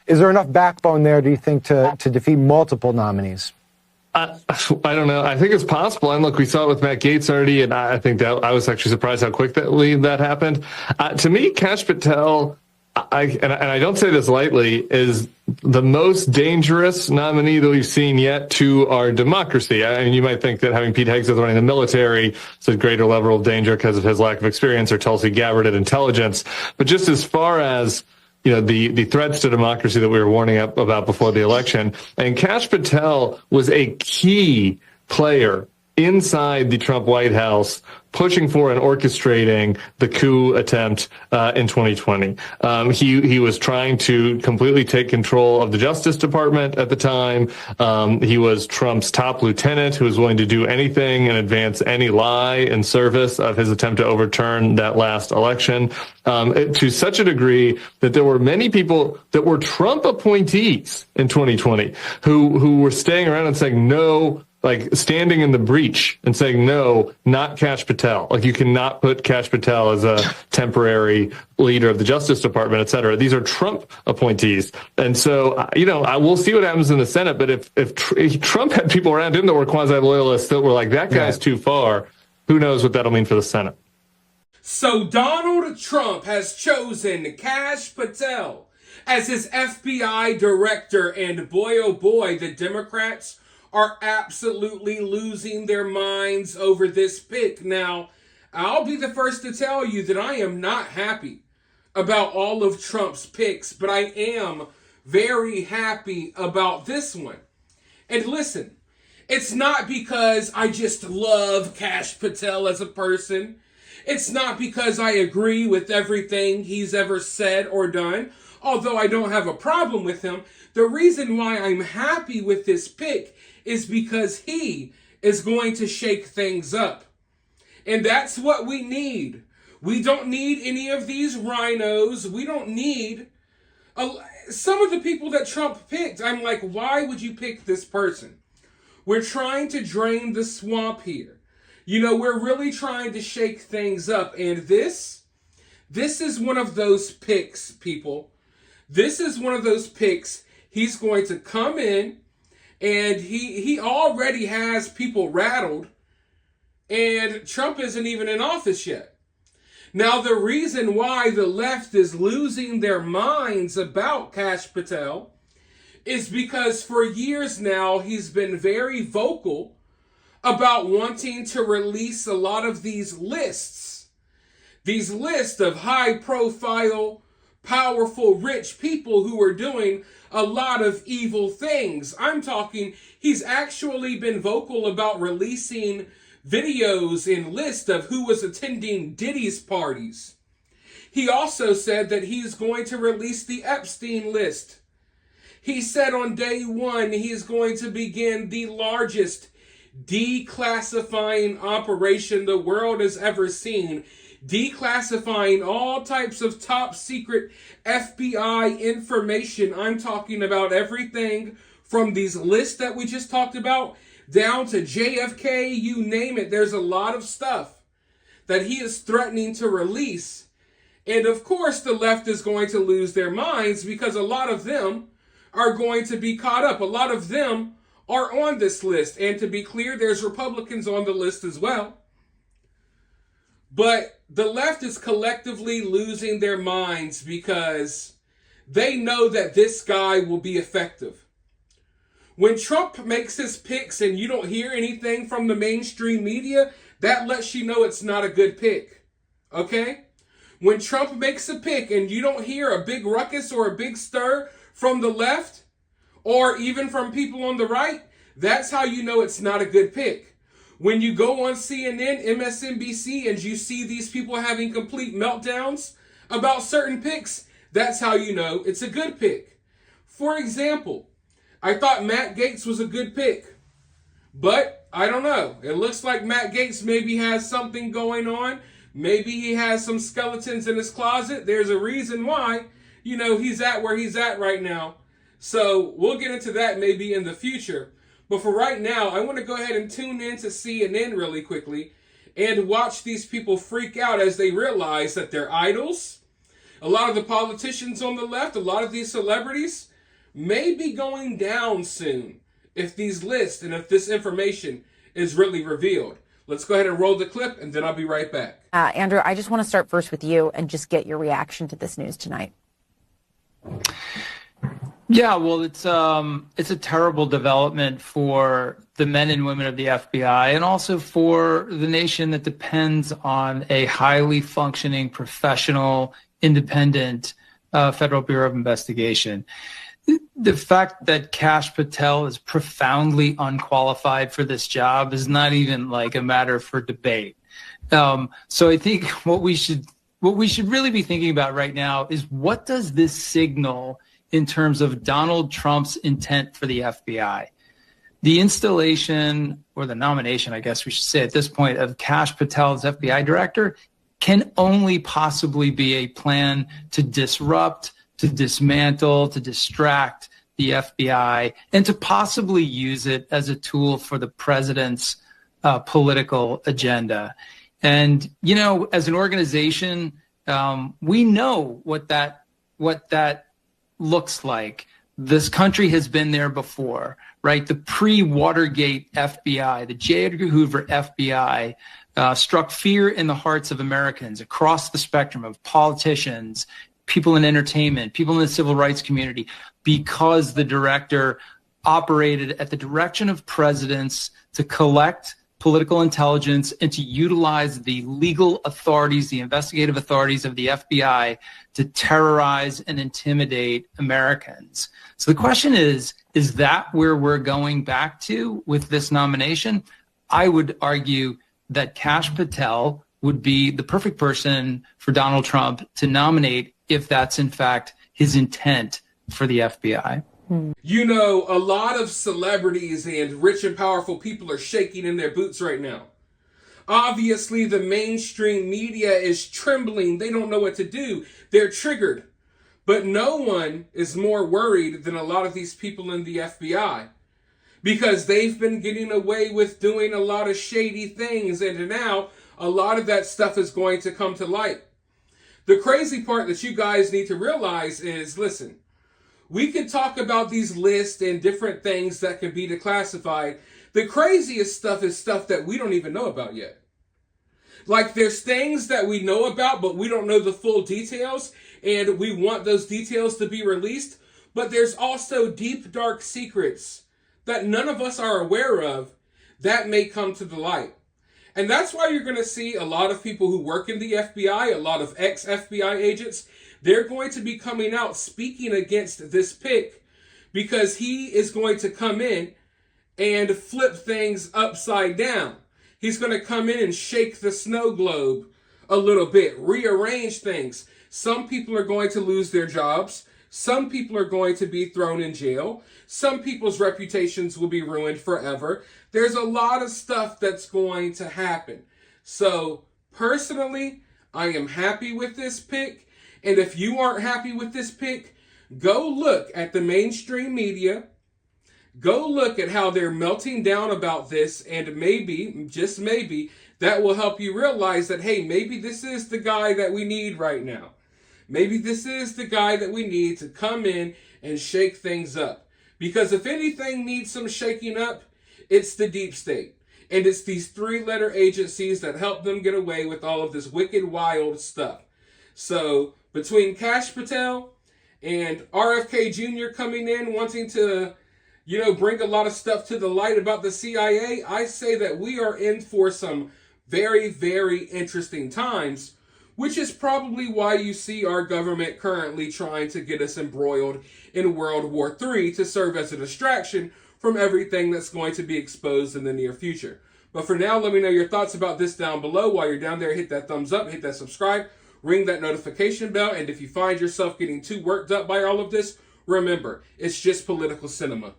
Is there enough backbone there, do you think, to defeat multiple nominees? I don't know. I think it's possible. And look, we saw it with Matt Gaetz already, and I think that I was actually surprised how quickly that happened. To me, Kash Patel, and I don't say this lightly, is the most dangerous nominee that we've seen yet to our democracy. I mean, you might think that having Pete Hegseth running the military is a greater level of danger because of his lack of experience, or Tulsi Gabbard at intelligence. But just as far as the threats to democracy that we were warning up about before the election, and Kash Patel was a key player inside the Trump White House, pushing for and orchestrating the coup attempt in 2020. He was trying to completely take control of the Justice Department at the time. He was Trump's top lieutenant who was willing to do anything and advance any lie in service of his attempt to overturn that last election, to such a degree that there were many people that were Trump appointees in 2020 who were staying around and saying no, like standing in the breach and saying, no, not Kash Patel. Like, you cannot put Kash Patel as a temporary leader of the Justice Department, et cetera. These are Trump appointees. And so, I will see what happens in the Senate. But if Trump had people around him that were quasi-loyalists that were like, that guy's too far, who knows what that'll mean for the Senate. So Donald Trump has chosen Kash Patel as his FBI director. And boy, oh boy, the Democrats are absolutely losing their minds over this pick. Now, I'll be the first to tell you that I am not happy about all of Trump's picks, but I am very happy about this one. And listen, it's not because I just love Kash Patel as a person. It's not because I agree with everything he's ever said or done, although I don't have a problem with him. The reason why I'm happy with this pick is because he is going to shake things up. And that's what we need. We don't need any of these rhinos. We don't need some of the people that Trump picked. I'm like, why would you pick this person? We're trying to drain the swamp here. We're really trying to shake things up. And this is one of those picks, people. This is one of those picks. He's going to come in, and he already has people rattled, and Trump isn't even in office yet. Now, the reason why the left is losing their minds about Kash Patel is because for years now, he's been very vocal about wanting to release a lot of these lists of high-profile, powerful, rich people who are doing a lot of evil things. I'm talking, he's actually been vocal about releasing videos and lists of who was attending Diddy's parties. He also said that he's going to release the Epstein list. He said on day one he is going to begin the largest declassifying operation the world has ever seen, declassifying all types of top secret FBI information. I'm talking about everything from these lists that we just talked about down to JFK, you name it. There's a lot of stuff that he is threatening to release. And of course, the left is going to lose their minds because a lot of them are going to be caught up. A lot of them are on this list. And to be clear, there's Republicans on the list as well. But the left is collectively losing their minds because they know that this guy will be effective. When Trump makes his picks and you don't hear anything from the mainstream media, that lets you know it's not a good pick. Okay? When Trump makes a pick and you don't hear a big ruckus or a big stir from the left or even from people on the right, that's how you know it's not a good pick. When you go on CNN, MSNBC, and you see these people having complete meltdowns about certain picks, that's how you know it's a good pick. For example, I thought Matt Gaetz was a good pick, but I don't know. It looks like Matt Gaetz maybe has something going on. Maybe he has some skeletons in his closet. There's a reason why, he's at where he's at right now. So we'll get into that maybe in the future. But for right now, I want to go ahead and tune in to CNN really quickly and watch these people freak out as they realize that their idols, a lot of the politicians on the left, a lot of these celebrities, may be going down soon if these lists and if this information is really revealed. Let's go ahead and roll the clip, and then I'll be right back. Andrew, I just want to start first with you and just get your reaction to this news tonight. Yeah, well, it's a terrible development for the men and women of the FBI and also for the nation that depends on a highly functioning, professional, independent Federal Bureau of Investigation. The fact that Kash Patel is profoundly unqualified for this job is not even like a matter for debate. So I think what we should really be thinking about right now is, what does this signal in terms of Donald Trump's intent for the FBI? The installation, or the nomination, I guess we should say at this point, of Kash Patel as FBI director can only possibly be a plan to disrupt, to dismantle, to distract the FBI, and to possibly use it as a tool for the president's political agenda. And, you know, as an organization, we know what that looks like. This country has been there before, right? The pre-Watergate FBI, the J. Edgar Hoover FBI, struck fear in the hearts of Americans across the spectrum of politicians, people in entertainment, people in the civil rights community, because the director operated at the direction of presidents to collect political intelligence and to utilize the legal authorities, the investigative authorities of the FBI to terrorize and intimidate Americans. So the question is that where we're going back to with this nomination? I would argue that Kash Patel would be the perfect person for Donald Trump to nominate if that's in fact his intent for the FBI. You know, a lot of celebrities and rich and powerful people are shaking in their boots right now. Obviously, the mainstream media is trembling. They don't know what to do. They're triggered. But no one is more worried than a lot of these people in the FBI, because they've been getting away with doing a lot of shady things, and now a lot of that stuff is going to come to light. The crazy part that you guys need to realize is, listen, we can talk about these lists and different things that can be declassified. The craziest stuff is stuff that we don't even know about yet. Like, there's things that we know about, but we don't know the full details, and we want those details to be released. But there's also deep, dark secrets that none of us are aware of that may come to the light. And that's why you're going to see a lot of people who work in the FBI, a lot of ex-FBI agents, they're going to be coming out speaking against this pick, because he is going to come in and flip things upside down. He's going to come in and shake the snow globe a little bit, rearrange things. Some people are going to lose their jobs. Some people are going to be thrown in jail. Some people's reputations will be ruined forever. There's a lot of stuff that's going to happen. So personally, I am happy with this pick. And if you aren't happy with this pick, go look at the mainstream media. Go look at how they're melting down about this, and maybe, just maybe, that will help you realize that, hey, maybe this is the guy that we need right now. Maybe this is the guy that we need to come in and shake things up. Because if anything needs some shaking up, it's the deep state. And it's these three-letter agencies that help them get away with all of this wicked, wild stuff. So between Kash Patel and RFK Jr. coming in wanting to, bring a lot of stuff to the light about the CIA, I say that we are in for some very, very interesting times, which is probably why you see our government currently trying to get us embroiled in World War III to serve as a distraction from everything that's going to be exposed in the near future. But for now, let me know your thoughts about this down below. While you're down there, hit that thumbs up, hit that subscribe, ring that notification bell, and if you find yourself getting too worked up by all of this, remember, it's just political cinema.